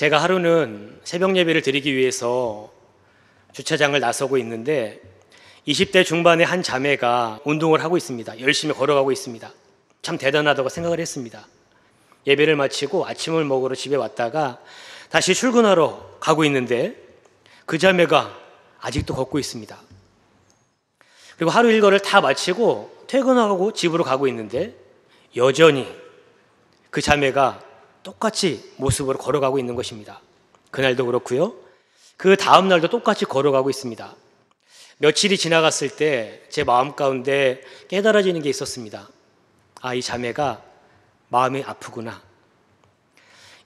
제가 하루는 새벽 예배를 드리기 위해서 주차장을 나서고 있는데 20대 중반의 한 자매가 운동을 하고 있습니다. 열심히 걸어가고 있습니다. 참 대단하다고 생각을 했습니다. 예배를 마치고 아침을 먹으러 집에 왔다가 다시 출근하러 가고 있는데 그 자매가 아직도 걷고 있습니다. 그리고 하루 일과를 다 마치고 퇴근하고 집으로 가고 있는데 여전히 그 자매가 똑같이 모습으로 걸어가고 있는 것입니다. 그날도 그렇고요. 그 다음 날도 똑같이 걸어가고 있습니다. 며칠이 지나갔을 때 제 마음 가운데 깨달아지는 게 있었습니다. 아, 이 자매가 마음이 아프구나.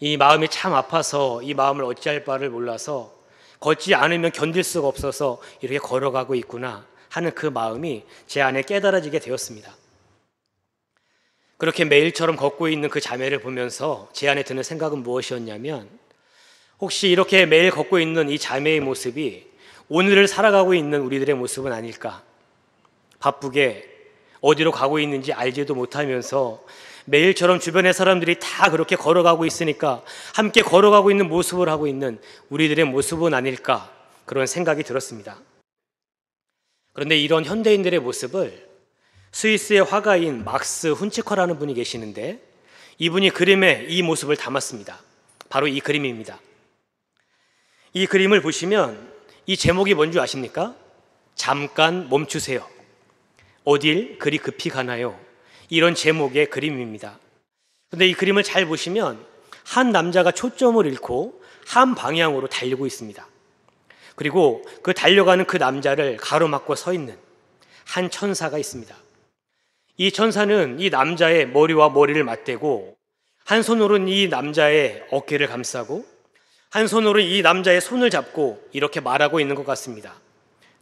이 마음이 참 아파서 이 마음을 어찌할 바를 몰라서 걷지 않으면 견딜 수가 없어서 이렇게 걸어가고 있구나 하는 그 마음이 제 안에 깨달아지게 되었습니다. 그렇게 매일처럼 걷고 있는 그 자매를 보면서 제 안에 드는 생각은 무엇이었냐면, 혹시 이렇게 매일 걷고 있는 이 자매의 모습이 오늘을 살아가고 있는 우리들의 모습은 아닐까? 바쁘게 어디로 가고 있는지 알지도 못하면서 매일처럼 주변의 사람들이 다 그렇게 걸어가고 있으니까 함께 걸어가고 있는 모습을 하고 있는 우리들의 모습은 아닐까? 그런 생각이 들었습니다. 그런데 이런 현대인들의 모습을 스위스의 화가인 막스 훈치커라는 분이 계시는데 이분이 그림에 이 모습을 담았습니다. 바로 이 그림입니다. 이 그림을 보시면 이 제목이 뭔지 아십니까? 잠깐 멈추세요. 어딜 그리 급히 가나요? 이런 제목의 그림입니다. 그런데 이 그림을 잘 보시면 한 남자가 초점을 잃고 한 방향으로 달리고 있습니다. 그리고 그 달려가는 그 남자를 가로막고 서 있는 한 천사가 있습니다. 이 천사는 이 남자의 머리와 머리를 맞대고 한 손으로는 이 남자의 어깨를 감싸고 한 손으로 이 남자의 손을 잡고 이렇게 말하고 있는 것 같습니다.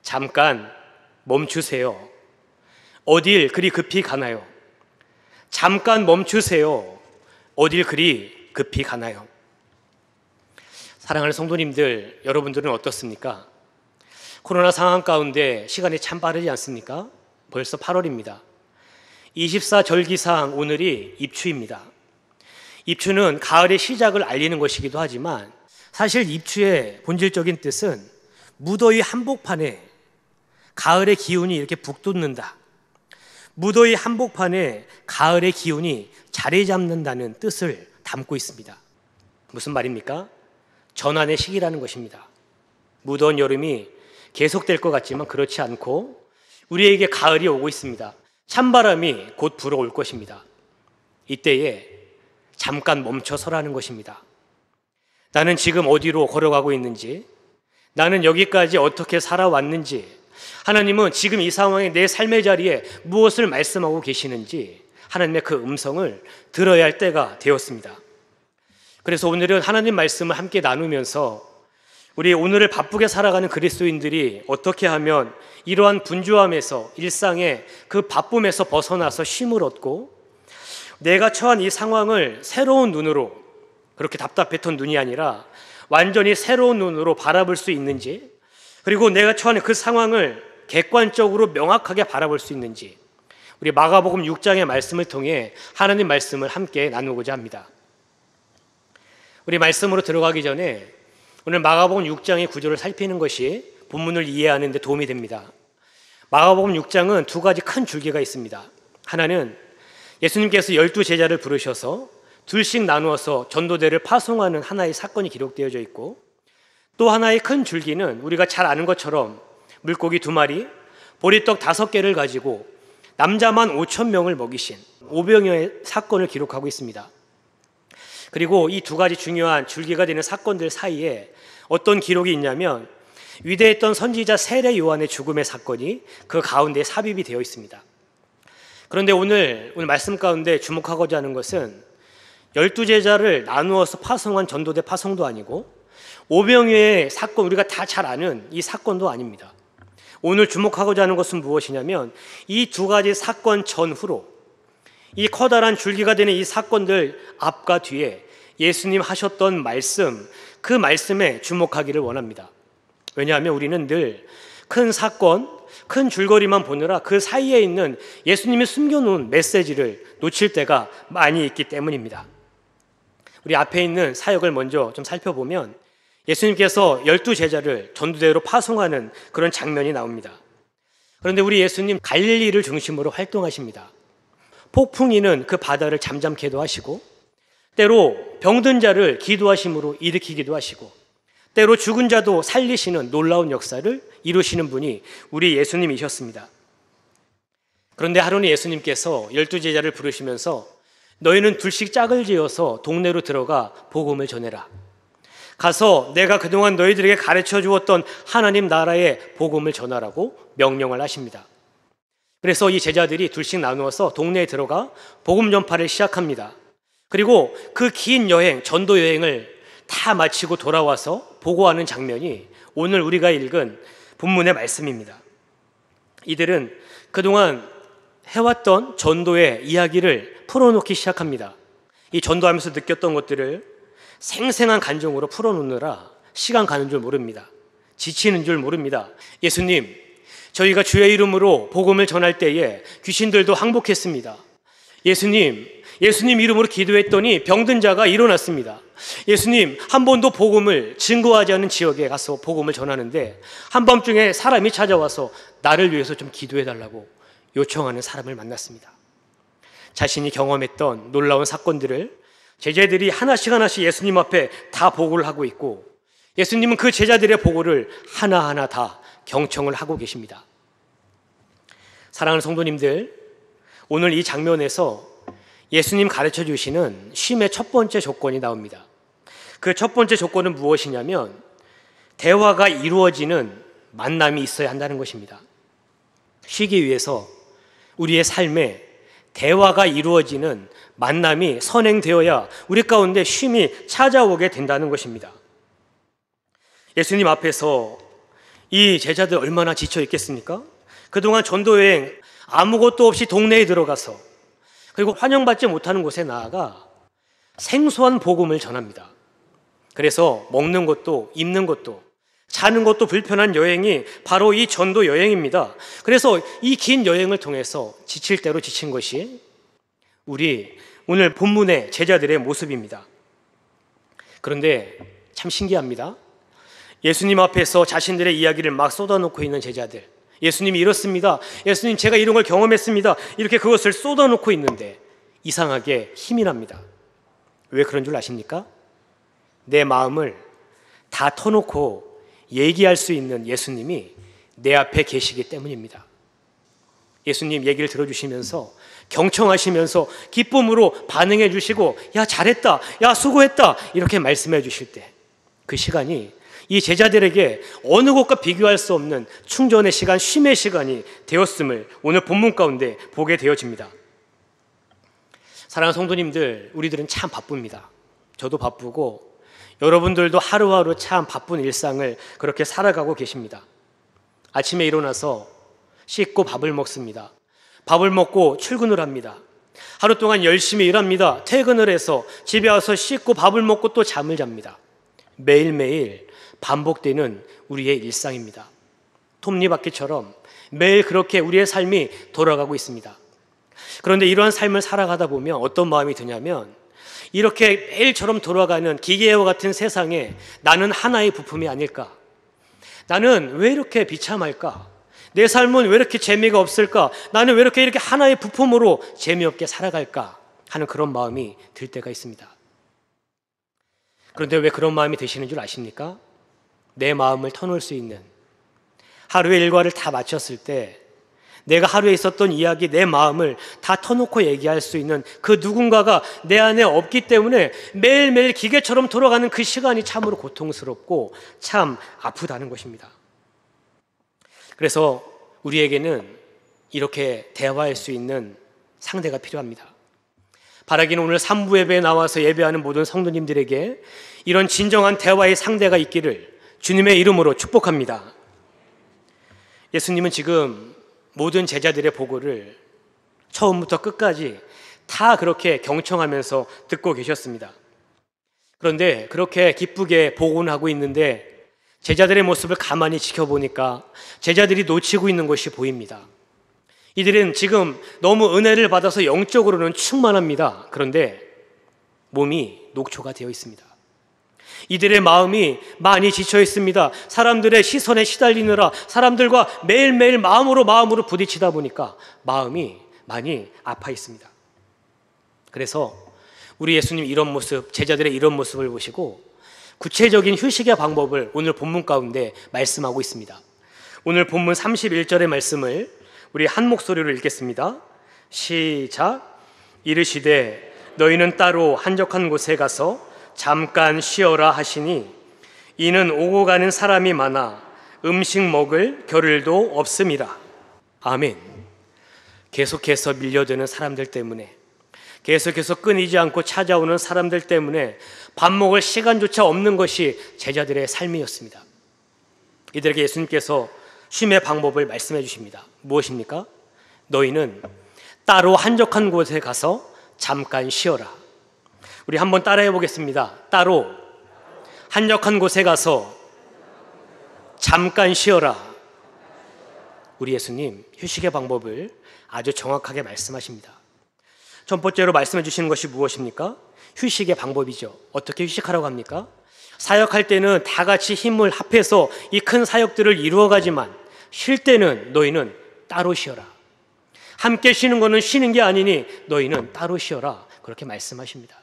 잠깐 멈추세요. 어딜 그리 급히 가나요? 잠깐 멈추세요. 어딜 그리 급히 가나요? 사랑하는 성도님들, 여러분들은 어떻습니까? 코로나 상황 가운데 시간이 참 빠르지 않습니까? 벌써 8월입니다. 24절기상 오늘이 입추입니다. 입추는 가을의 시작을 알리는 것이기도 하지만 사실 입추의 본질적인 뜻은 무더위 한복판에 가을의 기운이 이렇게 북돋는다. 무더위 한복판에 가을의 기운이 자리 잡는다는 뜻을 담고 있습니다. 무슨 말입니까? 전환의 시기라는 것입니다. 무더운 여름이 계속될 것 같지만 그렇지 않고 우리에게 가을이 오고 있습니다. 찬바람이 곧 불어올 것입니다. 이때에 잠깐 멈춰서라는 것입니다. 나는 지금 어디로 걸어가고 있는지, 나는 여기까지 어떻게 살아왔는지, 하나님은 지금 이 상황에 내 삶의 자리에 무엇을 말씀하고 계시는지 하나님의 그 음성을 들어야 할 때가 되었습니다. 그래서 오늘은 하나님 말씀을 함께 나누면서 우리 오늘을 바쁘게 살아가는 그리스도인들이 어떻게 하면 이러한 분주함에서 일상의 그 바쁨에서 벗어나서 쉼을 얻고 내가 처한 이 상황을 새로운 눈으로, 그렇게 답답했던 눈이 아니라 완전히 새로운 눈으로 바라볼 수 있는지, 그리고 내가 처한 그 상황을 객관적으로 명확하게 바라볼 수 있는지 우리 마가복음 6장의 말씀을 통해 하나님 말씀을 함께 나누고자 합니다. 우리 말씀으로 들어가기 전에 오늘 마가복음 6장의 구조를 살피는 것이 본문을 이해하는 데 도움이 됩니다. 마가복음 6장은 두 가지 큰 줄기가 있습니다. 하나는 예수님께서 12제자를 부르셔서 둘씩 나누어서 전도대를 파송하는 하나의 사건이 기록되어져 있고, 또 하나의 큰 줄기는 우리가 잘 아는 것처럼 물고기 2마리, 보리떡 5개를 가지고 남자만 5,000명을 먹이신 오병이어의 사건을 기록하고 있습니다. 그리고 이 두 가지 중요한 줄기가 되는 사건들 사이에 어떤 기록이 있냐면 위대했던 선지자 세례 요한의 죽음의 사건이 그 가운데 삽입이 되어 있습니다. 그런데 오늘 말씀 가운데 주목하고자 하는 것은 12제자를 나누어서 파송한 전도대 파송도 아니고 오병이어의 사건, 우리가 다 잘 아는 이 사건도 아닙니다. 오늘 주목하고자 하는 것은 무엇이냐면 이 두 가지 사건 전후로 이 커다란 줄기가 되는 이 사건들 앞과 뒤에 예수님 하셨던 말씀, 그 말씀에 주목하기를 원합니다. 왜냐하면 우리는 늘 큰 사건, 큰 줄거리만 보느라 그 사이에 있는 예수님이 숨겨놓은 메시지를 놓칠 때가 많이 있기 때문입니다. 우리 앞에 있는 사역을 먼저 좀 살펴보면 예수님께서 12제자를 전도대로 파송하는 그런 장면이 나옵니다. 그런데 우리 예수님 갈릴리를 중심으로 활동하십니다. 폭풍이는 그 바다를 잠잠케도 하시고, 때로 병든 자를 기도하심으로 일으키기도 하시고, 때로 죽은 자도 살리시는 놀라운 역사를 이루시는 분이 우리 예수님이셨습니다. 그런데 하루는 예수님께서 12제자를 부르시면서 너희는 둘씩 짝을 지어서 동네로 들어가 복음을 전해라. 가서 내가 그동안 너희들에게 가르쳐 주었던 하나님 나라의 복음을 전하라고 명령을 하십니다. 그래서 이 제자들이 둘씩 나누어서 동네에 들어가 복음 전파를 시작합니다. 그리고 그 긴 여행, 전도 여행을 다 마치고 돌아와서 보고하는 장면이 오늘 우리가 읽은 본문의 말씀입니다. 이들은 그동안 해왔던 전도의 이야기를 풀어놓기 시작합니다. 이 전도하면서 느꼈던 것들을 생생한 간증으로 풀어놓느라 시간 가는 줄 모릅니다. 지치는 줄 모릅니다. 예수님, 저희가 주의 이름으로 복음을 전할 때에 귀신들도 항복했습니다. 예수님 이름으로 기도했더니 병든 자가 일어났습니다. 예수님, 한 번도 복음을 증거하지 않은 지역에 가서 복음을 전하는데 한밤중에 사람이 찾아와서 나를 위해서 좀 기도해달라고 요청하는 사람을 만났습니다. 자신이 경험했던 놀라운 사건들을 제자들이 하나씩 예수님 앞에 다 보고를 하고 있고, 예수님은 그 제자들의 보고를 하나하나 다 경청을 하고 계십니다. 사랑하는 성도님들, 오늘 이 장면에서 예수님 가르쳐 주시는 쉼의 첫 번째 조건이 나옵니다. 그 첫 번째 조건은 무엇이냐면 대화가 이루어지는 만남이 있어야 한다는 것입니다. 쉬기 위해서 우리의 삶에 대화가 이루어지는 만남이 선행되어야 우리 가운데 쉼이 찾아오게 된다는 것입니다. 예수님 앞에서 이 제자들 얼마나 지쳐 있겠습니까? 그동안 전도여행 아무것도 없이 동네에 들어가서, 그리고 환영받지 못하는 곳에 나아가 생소한 복음을 전합니다. 그래서 먹는 것도 입는 것도 자는 것도 불편한 여행이 바로 이 전도 여행입니다. 그래서 이 긴 여행을 통해서 지칠 대로 지친 것이 우리 오늘 본문의 제자들의 모습입니다. 그런데 참 신기합니다. 예수님 앞에서 자신들의 이야기를 막 쏟아놓고 있는 제자들, 예수님이 이렇습니다, 예수님 제가 이런 걸 경험했습니다, 이렇게 그것을 쏟아놓고 있는데 이상하게 힘이 납니다. 왜 그런 줄 아십니까? 내 마음을 다 터놓고 얘기할 수 있는 예수님이 내 앞에 계시기 때문입니다. 예수님 얘기를 들어주시면서 경청하시면서 기쁨으로 반응해 주시고, 야 잘했다, 야 수고했다, 이렇게 말씀해 주실 때 그 시간이 이 제자들에게 어느 것과 비교할 수 없는 충전의 시간, 쉼의 시간이 되었음을 오늘 본문 가운데 보게 되어집니다. 사랑하는 성도님들, 우리들은 참 바쁩니다. 저도 바쁘고 여러분들도 하루하루 참 바쁜 일상을 그렇게 살아가고 계십니다. 아침에 일어나서 씻고 밥을 먹습니다. 밥을 먹고 출근을 합니다. 하루 동안 열심히 일합니다. 퇴근을 해서 집에 와서 씻고 밥을 먹고 또 잠을 잡니다. 매일매일 반복되는 우리의 일상입니다. 톱니바퀴처럼 매일 그렇게 우리의 삶이 돌아가고 있습니다. 그런데 이러한 삶을 살아가다 보면 어떤 마음이 드냐면, 이렇게 매일처럼 돌아가는 기계와 같은 세상에 나는 하나의 부품이 아닐까? 나는 왜 이렇게 비참할까? 내 삶은 왜 이렇게 재미가 없을까? 나는 왜 이렇게 하나의 부품으로 재미없게 살아갈까? 하는 그런 마음이 들 때가 있습니다. 그런데 왜 그런 마음이 드시는 줄 아십니까? 내 마음을 터놓을 수 있는, 하루의 일과를 다 마쳤을 때 내가 하루에 있었던 이야기, 내 마음을 다 터놓고 얘기할 수 있는 그 누군가가 내 안에 없기 때문에 매일매일 기계처럼 돌아가는 그 시간이 참으로 고통스럽고 참 아프다는 것입니다. 그래서 우리에게는 이렇게 대화할 수 있는 상대가 필요합니다. 바라기는 오늘 3부 예배에 나와서 예배하는 모든 성도님들에게 이런 진정한 대화의 상대가 있기를 주님의 이름으로 축복합니다. 예수님은 지금 모든 제자들의 보고를 처음부터 끝까지 다 그렇게 경청하면서 듣고 계셨습니다. 그런데 그렇게 기쁘게 보고는 하고 있는데 제자들의 모습을 가만히 지켜보니까 제자들이 놓치고 있는 것이 보입니다. 이들은 지금 너무 은혜를 받아서 영적으로는 충만합니다. 그런데 몸이 녹초가 되어 있습니다. 이들의 마음이 많이 지쳐 있습니다. 사람들의 시선에 시달리느라 사람들과 매일매일 마음으로 부딪히다 보니까 마음이 많이 아파 있습니다. 그래서 우리 예수님 이런 모습, 제자들의 이런 모습을 보시고 구체적인 휴식의 방법을 오늘 본문 가운데 말씀하고 있습니다. 오늘 본문 31절의 말씀을 우리 한 목소리로 읽겠습니다. 시작. 이르시되 너희는 따로 한적한 곳에 가서 잠깐 쉬어라 하시니 이는 오고 가는 사람이 많아 음식 먹을 겨를도 없음이라. 아멘. 계속해서 밀려드는 사람들 때문에, 계속해서 끊이지 않고 찾아오는 사람들 때문에 밥 먹을 시간조차 없는 것이 제자들의 삶이었습니다. 이들에게 예수님께서 쉼의 방법을 말씀해 주십니다. 무엇입니까? 너희는 따로 한적한 곳에 가서 잠깐 쉬어라. 우리 한번 따라해 보겠습니다. 따로 한적한 곳에 가서 잠깐 쉬어라. 우리 예수님 휴식의 방법을 아주 정확하게 말씀하십니다. 첫 번째로 말씀해 주시는 것이 무엇입니까? 휴식의 방법이죠. 어떻게 휴식하라고 합니까? 사역할 때는 다 같이 힘을 합해서 이 큰 사역들을 이루어가지만 쉴 때는 너희는 따로 쉬어라. 함께 쉬는 것은 쉬는 게 아니니 너희는 따로 쉬어라. 그렇게 말씀하십니다.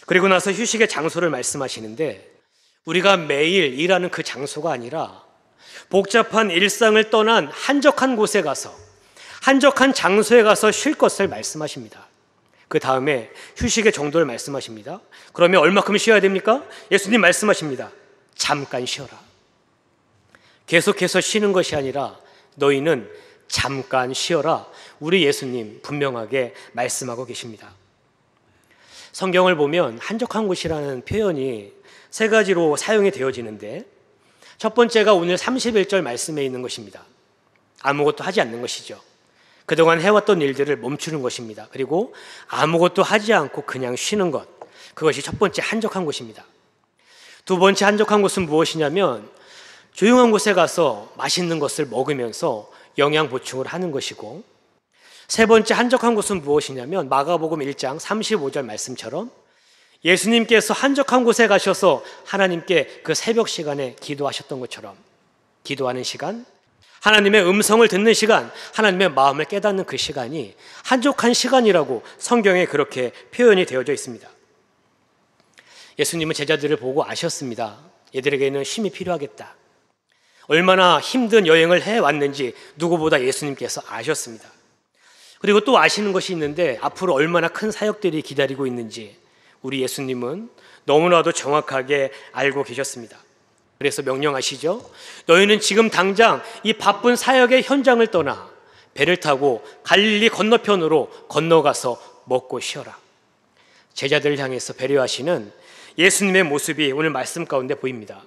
그리고 나서 휴식의 장소를 말씀하시는데 우리가 매일 일하는 그 장소가 아니라 복잡한 일상을 떠난 한적한 곳에 가서, 한적한 장소에 가서 쉴 것을 말씀하십니다. 그 다음에 휴식의 정도를 말씀하십니다. 그러면 얼마큼 쉬어야 됩니까? 예수님 말씀하십니다. 잠깐 쉬어라. 계속해서 쉬는 것이 아니라 너희는 잠깐 쉬어라. 우리 예수님 분명하게 말씀하고 계십니다. 성경을 보면 한적한 곳이라는 표현이 세 가지로 사용이 되어지는데 첫 번째가 오늘 31절 말씀에 있는 것입니다. 아무것도 하지 않는 것이죠. 그동안 해왔던 일들을 멈추는 것입니다. 그리고 아무것도 하지 않고 그냥 쉬는 것, 그것이 첫 번째 한적한 곳입니다. 두 번째 한적한 곳은 무엇이냐면 조용한 곳에 가서 맛있는 것을 먹으면서 영양 보충을 하는 것이고, 세 번째 한적한 곳은 무엇이냐면 마가복음 1장 35절 말씀처럼 예수님께서 한적한 곳에 가셔서 하나님께 그 새벽 시간에 기도하셨던 것처럼 기도하는 시간, 하나님의 음성을 듣는 시간, 하나님의 마음을 깨닫는 그 시간이 한적한 시간이라고 성경에 그렇게 표현이 되어져 있습니다. 예수님은 제자들을 보고 아셨습니다. 얘들에게는 쉼이 필요하겠다. 얼마나 힘든 여행을 해왔는지 누구보다 예수님께서 아셨습니다. 그리고 또 아시는 것이 있는데 앞으로 얼마나 큰 사역들이 기다리고 있는지 우리 예수님은 너무나도 정확하게 알고 계셨습니다. 그래서 명령하시죠. 너희는 지금 당장 이 바쁜 사역의 현장을 떠나 배를 타고 갈릴리 건너편으로 건너가서 먹고 쉬어라. 제자들을 향해서 배려하시는 예수님의 모습이 오늘 말씀 가운데 보입니다.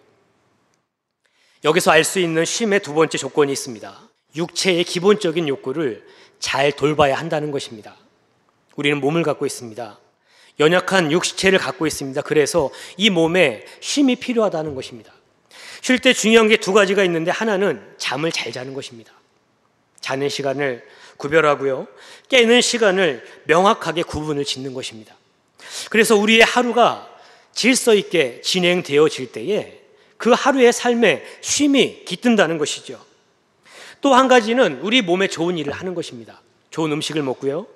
여기서 알 수 있는 쉼의 두 번째 조건이 있습니다. 육체의 기본적인 욕구를 잘 돌봐야 한다는 것입니다. 우리는 몸을 갖고 있습니다. 연약한 육체를 갖고 있습니다. 그래서 이 몸에 쉼이 필요하다는 것입니다. 쉴 때 중요한 게 두 가지가 있는데 하나는 잠을 잘 자는 것입니다. 자는 시간을 구별하고요, 깨는 시간을 명확하게 구분을 짓는 것입니다. 그래서 우리의 하루가 질서 있게 진행되어질 때에 그 하루의 삶에 쉼이 깃든다는 것이죠. 또 한 가지는 우리 몸에 좋은 일을 하는 것입니다. 좋은 음식을 먹고요,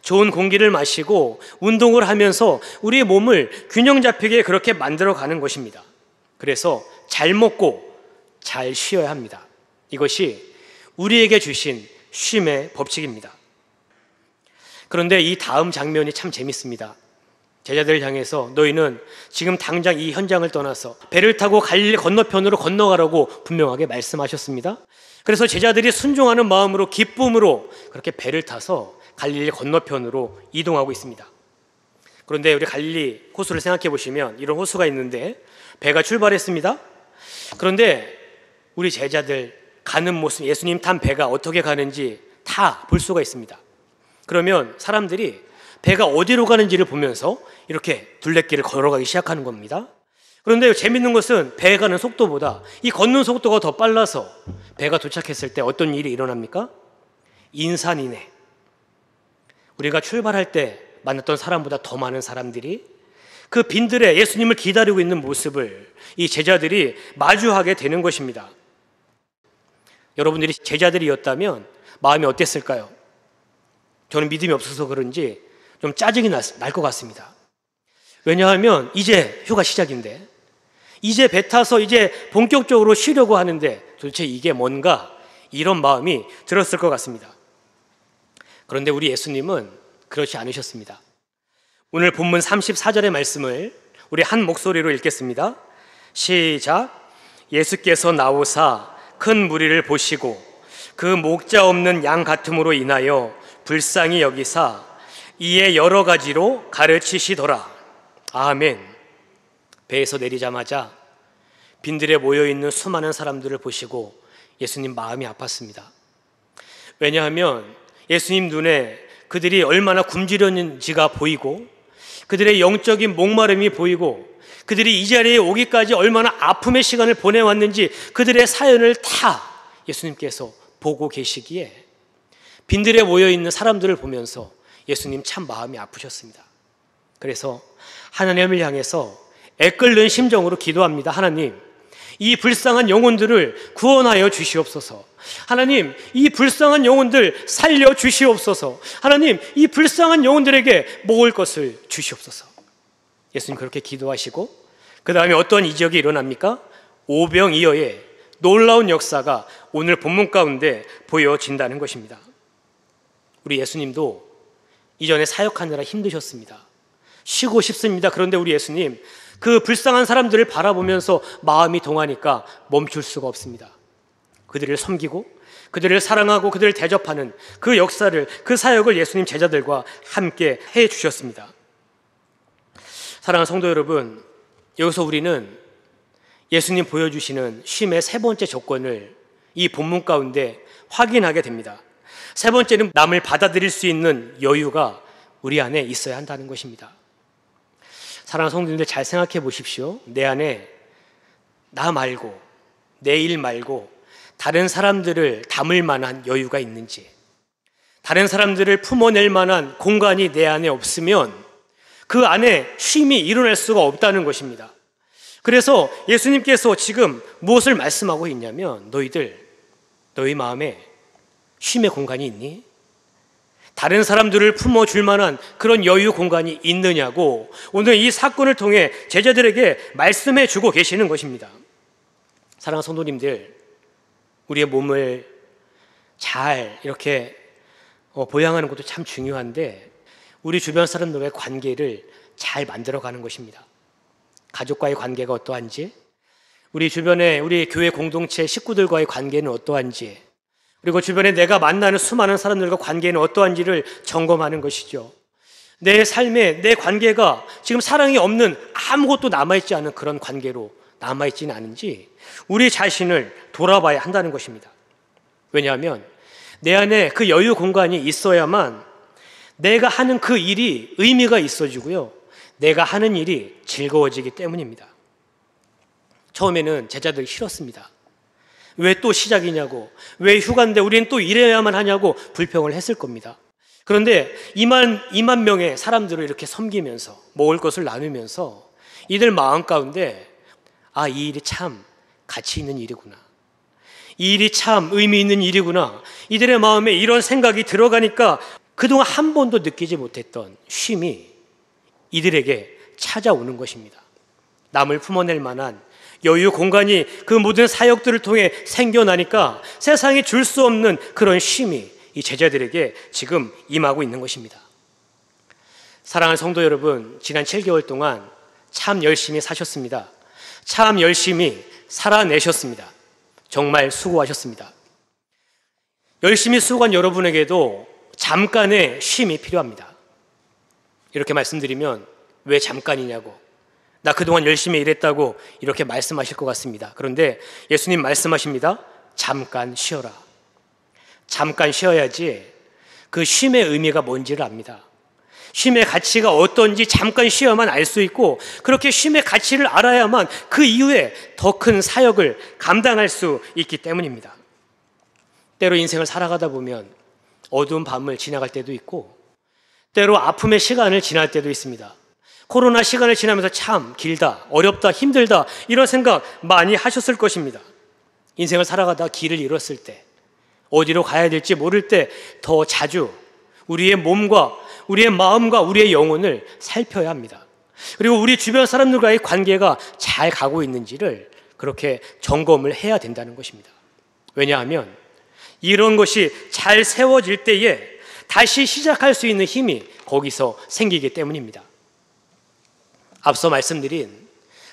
좋은 공기를 마시고 운동을 하면서 우리의 몸을 균형 잡히게 그렇게 만들어가는 것입니다. 그래서 잘 먹고 잘 쉬어야 합니다. 이것이 우리에게 주신 쉼의 법칙입니다. 그런데 이 다음 장면이 참 재밌습니다. 제자들을 향해서 너희는 지금 당장 이 현장을 떠나서 배를 타고 갈릴리 건너편으로 건너가라고 분명하게 말씀하셨습니다. 그래서 제자들이 순종하는 마음으로 기쁨으로 그렇게 배를 타서 갈릴리 건너편으로 이동하고 있습니다. 그런데 우리 갈릴리 호수를 생각해 보시면 이런 호수가 있는데 배가 출발했습니다. 그런데 우리 제자들 가는 모습, 예수님 탄 배가 어떻게 가는지 다 볼 수가 있습니다. 그러면 사람들이 배가 어디로 가는지를 보면서 이렇게 둘레길을 걸어가기 시작하는 겁니다. 그런데 재밌는 것은 배 가는 속도보다 이 걷는 속도가 더 빨라서 배가 도착했을 때 어떤 일이 일어납니까? 인산이네. 우리가 출발할 때 만났던 사람보다 더 많은 사람들이 그 빈들에 예수님을 기다리고 있는 모습을 이 제자들이 마주하게 되는 것입니다. 여러분들이 제자들이었다면 마음이 어땠을까요? 저는 믿음이 없어서 그런지 좀 짜증이 날 것 같습니다. 왜냐하면 이제 휴가 시작인데, 이제 배 타서 이제 본격적으로 쉬려고 하는데 도대체 이게 뭔가, 이런 마음이 들었을 것 같습니다. 그런데 우리 예수님은 그렇지 않으셨습니다. 오늘 본문 34절의 말씀을 우리 한 목소리로 읽겠습니다. 시작. 예수께서 나오사 큰 무리를 보시고 그 목자 없는 양 같음으로 인하여 불쌍히 여기사 이에 여러 가지로 가르치시더라. 아멘. 배에서 내리자마자 빈들에 모여있는 수많은 사람들을 보시고 예수님 마음이 아팠습니다. 왜냐하면 예수님 눈에 그들이 얼마나 굶주렸는지가 보이고, 그들의 영적인 목마름이 보이고, 그들이 이 자리에 오기까지 얼마나 아픔의 시간을 보내왔는지 그들의 사연을 다 예수님께서 보고 계시기에 빈들에 모여있는 사람들을 보면서 예수님 참 마음이 아프셨습니다. 그래서 하나님을 향해서 애끓는 심정으로 기도합니다. 하나님, 이 불쌍한 영혼들을 구원하여 주시옵소서. 하나님, 이 불쌍한 영혼들 살려 주시옵소서. 하나님, 이 불쌍한 영혼들에게 먹을 것을 주시옵소서. 예수님 그렇게 기도하시고 그 다음에 어떤 이적이 일어납니까? 오병이어의 놀라운 역사가 오늘 본문 가운데 보여진다는 것입니다. 우리 예수님도 이전에 사역하느라 힘드셨습니다. 쉬고 싶습니다. 그런데 우리 예수님 그 불쌍한 사람들을 바라보면서 마음이 동하니까 멈출 수가 없습니다. 그들을 섬기고 그들을 사랑하고 그들을 대접하는 그 역사를, 그 사역을 예수님 제자들과 함께 해 주셨습니다. 사랑하는 성도 여러분, 여기서 우리는 예수님 보여주시는 쉼의 세 번째 조건을 이 본문 가운데 확인하게 됩니다. 세 번째는 남을 받아들일 수 있는 여유가 우리 안에 있어야 한다는 것입니다. 사랑하는 성도님들, 잘 생각해 보십시오. 내 안에 나 말고, 내 일 말고 다른 사람들을 담을 만한 여유가 있는지, 다른 사람들을 품어낼 만한 공간이 내 안에 없으면 그 안에 쉼이 일어날 수가 없다는 것입니다. 그래서 예수님께서 지금 무엇을 말씀하고 있냐면, 너희 마음에 쉼의 공간이 있니? 다른 사람들을 품어줄 만한 그런 여유 공간이 있느냐고 오늘 이 사건을 통해 제자들에게 말씀해 주고 계시는 것입니다. 사랑하는 성도님들, 우리의 몸을 잘 이렇게 보양하는 것도 참 중요한데 우리 주변 사람들과의 관계를 잘 만들어가는 것입니다. 가족과의 관계가 어떠한지, 우리 주변에 우리 교회 공동체 식구들과의 관계는 어떠한지, 그리고 주변에 내가 만나는 수많은 사람들과 관계는 어떠한지를 점검하는 것이죠. 내 삶에 내 관계가 지금 사랑이 없는, 아무것도 남아있지 않은 그런 관계로 남아있지는 않은지 우리 자신을 돌아봐야 한다는 것입니다. 왜냐하면 내 안에 그 여유 공간이 있어야만 내가 하는 그 일이 의미가 있어지고요, 내가 하는 일이 즐거워지기 때문입니다. 처음에는 제자들이 싫었습니다. 왜 또 시작이냐고, 왜 휴가인데 우리는 또 일해야만 하냐고 불평을 했을 겁니다. 그런데 2만 명의 사람들을 이렇게 섬기면서 먹을 것을 나누면서 이들 마음 가운데 이 일이 참 가치 있는 일이구나, 이 일이 참 의미 있는 일이구나, 이들의 마음에 이런 생각이 들어가니까 그동안 한 번도 느끼지 못했던 쉼이 이들에게 찾아오는 것입니다. 남을 품어낼 만한 여유 공간이 그 모든 사역들을 통해 생겨나니까 세상이 줄 수 없는 그런 쉼이 이 제자들에게 지금 임하고 있는 것입니다. 사랑하는 성도 여러분, 지난 7개월 동안 참 열심히 사셨습니다. 참 열심히 살아내셨습니다. 정말 수고하셨습니다. 열심히 수고한 여러분에게도 잠깐의 쉼이 필요합니다. 이렇게 말씀드리면 왜 잠깐이냐고, 나 그동안 열심히 일했다고 이렇게 말씀하실 것 같습니다. 그런데 예수님 말씀하십니다. 잠깐 쉬어라. 잠깐 쉬어야지 그 쉼의 의미가 뭔지를 압니다. 쉼의 가치가 어떤지 잠깐 쉬어야만 알 수 있고, 그렇게 쉼의 가치를 알아야만 그 이후에 더 큰 사역을 감당할 수 있기 때문입니다. 때로 인생을 살아가다 보면 어두운 밤을 지나갈 때도 있고, 때로 아픔의 시간을 지날 때도 있습니다. 코로나 시간을 지나면서 참 길다, 어렵다, 힘들다 이런 생각 많이 하셨을 것입니다. 인생을 살아가다 길을 잃었을 때, 어디로 가야 될지 모를 때 더 자주 우리의 몸과 우리의 마음과 우리의 영혼을 살펴야 합니다. 그리고 우리 주변 사람들과의 관계가 잘 가고 있는지를 그렇게 점검을 해야 된다는 것입니다. 왜냐하면 이런 것이 잘 세워질 때에 다시 시작할 수 있는 힘이 거기서 생기기 때문입니다. 앞서 말씀드린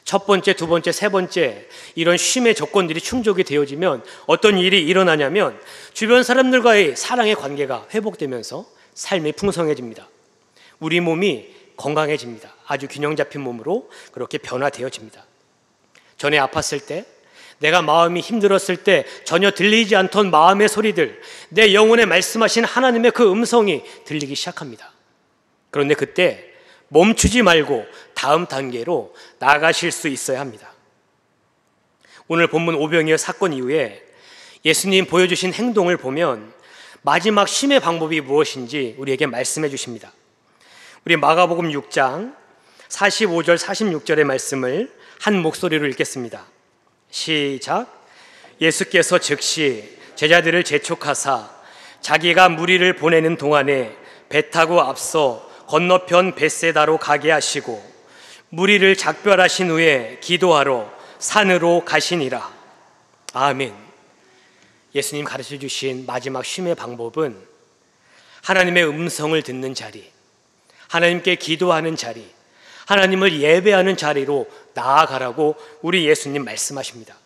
첫 번째, 두 번째, 세 번째 이런 쉼의 조건들이 충족이 되어지면 어떤 일이 일어나냐면 주변 사람들과의 사랑의 관계가 회복되면서 삶이 풍성해집니다. 우리 몸이 건강해집니다. 아주 균형 잡힌 몸으로 그렇게 변화되어집니다. 전에 아팠을 때, 내가 마음이 힘들었을 때 전혀 들리지 않던 마음의 소리들, 내 영혼에 말씀하신 하나님의 그 음성이 들리기 시작합니다. 그런데 그때 멈추지 말고 다음 단계로 나아가실 수 있어야 합니다. 오늘 본문 오병이어 사건 이후에 예수님 보여주신 행동을 보면 마지막 쉼의 방법이 무엇인지 우리에게 말씀해 주십니다. 우리 마가복음 6장 45절 46절의 말씀을 한 목소리로 읽겠습니다. 시작. 예수께서 즉시 제자들을 재촉하사 자기가 무리를 보내는 동안에 배 타고 앞서 건너편 벳세다로 가게 하시고 무리를 작별하신 후에 기도하러 산으로 가시니라. 아멘. 예수님 가르쳐 주신 마지막 쉼의 방법은 하나님의 음성을 듣는 자리, 하나님께 기도하는 자리, 하나님을 예배하는 자리로 나아가라고 우리 예수님 말씀하십니다.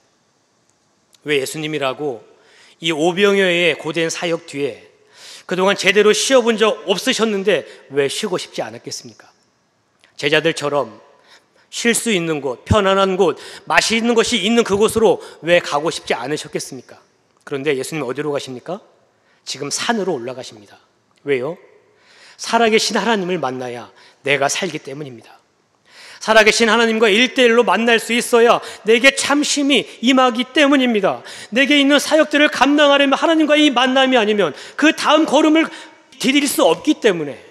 왜 예수님이라고 이 오병이어의 고된 사역 뒤에 그동안 제대로 쉬어본 적 없으셨는데 왜 쉬고 싶지 않았겠습니까? 제자들처럼 쉴 수 있는 곳, 편안한 곳, 맛있는 것이 있는 그곳으로 왜 가고 싶지 않으셨겠습니까? 그런데 예수님 어디로 가십니까? 지금 산으로 올라가십니다. 왜요? 살아계신 하나님을 만나야 내가 살기 때문입니다. 살아계신 하나님과 1대1로 만날 수 있어야 내게 참심이 임하기 때문입니다. 내게 있는 사역들을 감당하려면 하나님과 이 만남이 아니면 그 다음 걸음을 디딜 수 없기 때문에,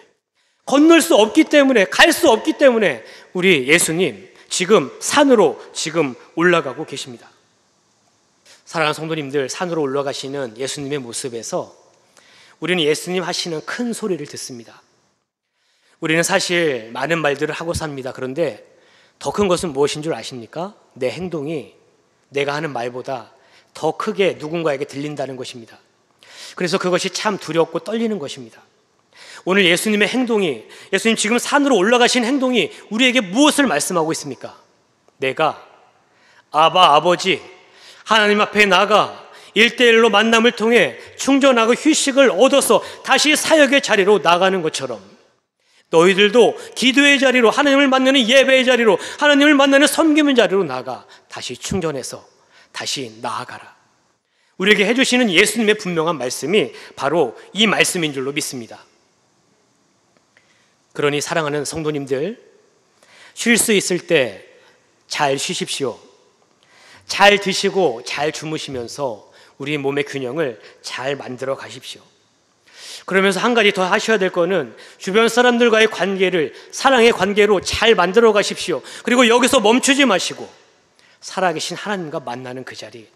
건널 수 없기 때문에, 갈 수 없기 때문에 우리 예수님 지금 산으로 지금 올라가고 계십니다. 사랑하는 성도님들, 산으로 올라가시는 예수님의 모습에서 우리는 예수님 하시는 큰 소리를 듣습니다. 우리는 사실 많은 말들을 하고 삽니다. 그런데 더 큰 것은 무엇인 줄 아십니까? 내 행동이 내가 하는 말보다 더 크게 누군가에게 들린다는 것입니다. 그래서 그것이 참 두렵고 떨리는 것입니다. 오늘 예수님의 행동이, 예수님 지금 산으로 올라가신 행동이 우리에게 무엇을 말씀하고 있습니까? 내가 아버지 하나님 앞에 나가 1대1로 만남을 통해 충전하고 휴식을 얻어서 다시 사역의 자리로 나가는 것처럼 너희들도 기도의 자리로, 하나님을 만나는 예배의 자리로, 하나님을 만나는 섬김의 자리로 나가 다시 충전해서 다시 나아가라. 우리에게 해주시는 예수님의 분명한 말씀이 바로 이 말씀인 줄로 믿습니다. 그러니 사랑하는 성도님들, 쉴 수 있을 때 잘 쉬십시오. 잘 드시고 잘 주무시면서 우리 몸의 균형을 잘 만들어 가십시오. 그러면서 한 가지 더 하셔야 될 거는 주변 사람들과의 관계를 사랑의 관계로 잘 만들어 가십시오. 그리고 여기서 멈추지 마시고 살아계신 하나님과 만나는 그 자리,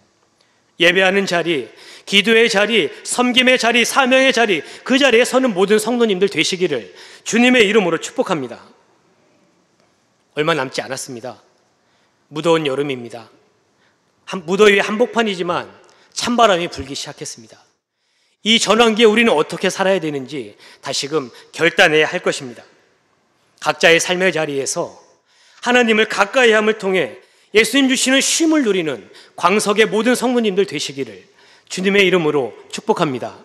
예배하는 자리, 기도의 자리, 섬김의 자리, 사명의 자리, 그 자리에 서는 모든 성도님들 되시기를 주님의 이름으로 축복합니다. 얼마 남지 않았습니다. 무더운 여름입니다. 무더위 한복판이지만 찬바람이 불기 시작했습니다. 이 전환기에 우리는 어떻게 살아야 되는지 다시금 결단해야 할 것입니다. 각자의 삶의 자리에서 하나님을 가까이 함을 통해 예수님 주시는 쉼을 누리는 광석의 모든 성도님들 되시기를 주님의 이름으로 축복합니다.